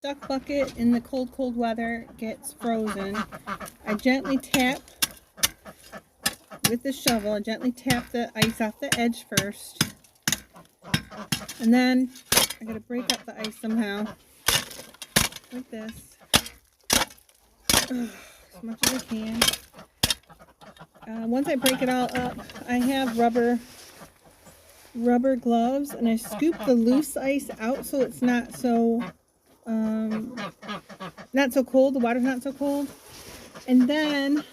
duck bucket in the cold weather gets frozen, I gently tap with the shovel. I gently tap the ice off the edge first. And then I gotta break up the ice somehow. Like this. As much as I can. Once I break it all up, I have rubber gloves, and I scoop the loose ice out so it's not so cold. The water's not so cold. And then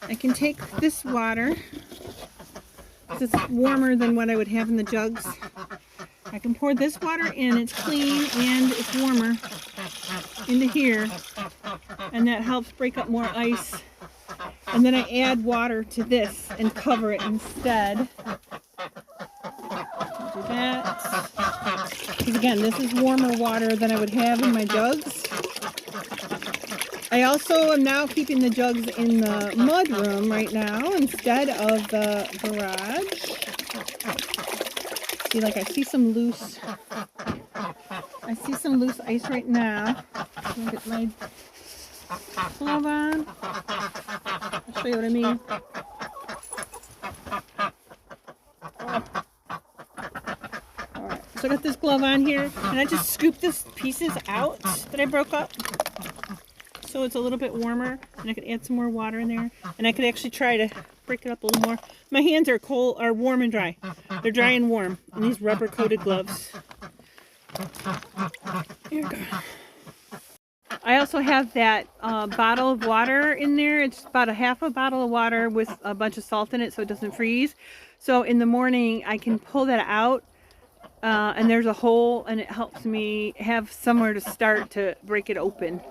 I can take this water, because it's warmer than what I would have in the jugs. I can pour this water in. It's clean and it's warmer into here, and that helps break up more ice. And then I add water to this and cover it instead. Do that. Because again, this is warmer water than I would have in my jugs. I also am now keeping the jugs in the mud room right now instead of the garage. See, like I see some loose ice right now. Let me get my glove on. I'll show you what I mean. Alright, so I got this glove on here, and I just scoop these pieces out that I broke up, so it's a little bit warmer, and I could add some more water in there, and I could actually try to break it up a little more. My hands are warm and dry. They're dry and warm in these rubber coated gloves. Here we go. I also have that bottle of water in there. It's about a half a bottle of water with a bunch of salt in it so it doesn't freeze. So in the morning I can pull that out and there's a hole, and it helps me have somewhere to start to break it open.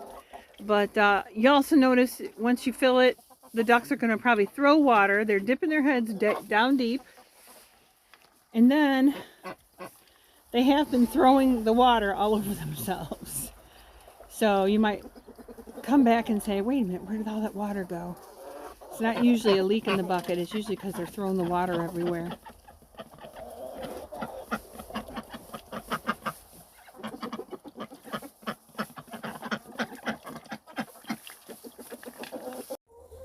But you also notice once you fill it, the ducks are going to probably throw water. They're dipping their heads down deep. And then they have been throwing the water all over themselves. So you might come back and say, wait a minute, where did all that water go? It's not usually a leak in the bucket. It's usually because they're throwing the water everywhere.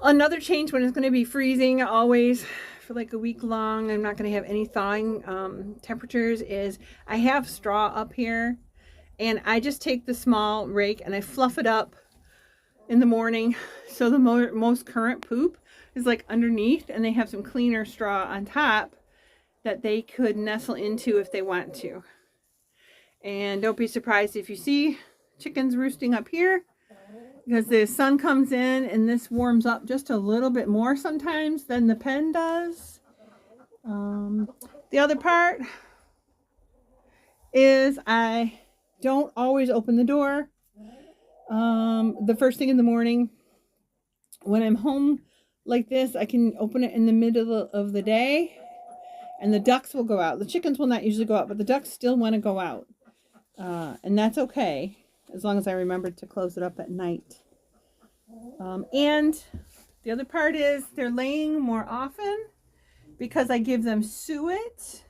Another change when it's going to be freezing always for like a week long, I'm not going to have any thawing temperatures, is I have straw up here, and I just take the small rake and I fluff it up in the morning so the most current poop is like underneath, and they have some cleaner straw on top that they could nestle into if they want to. And don't be surprised if you see chickens roosting up here, because the sun comes in and this warms up just a little bit more sometimes than the pen does. The other part is I don't always open the door the first thing in the morning. When I'm home like this, I can open it in the middle of the day, and the ducks will go out. The chickens will not usually go out, but the ducks still want to go out. And that's okay, as long as I remember to close it up at night. And the other part is they're laying more often because I give them suet,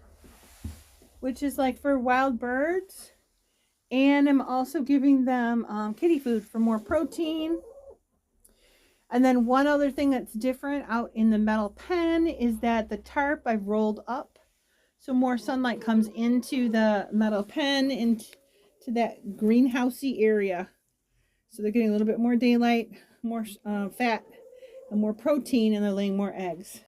which is like for wild birds. And I'm also giving them kitty food for more protein. And then one other thing that's different out in the metal pen is that the tarp I've rolled up, so more sunlight comes into the metal pen, into that greenhousey area. So they're getting a little bit more daylight, more fat, and more protein, and they're laying more eggs.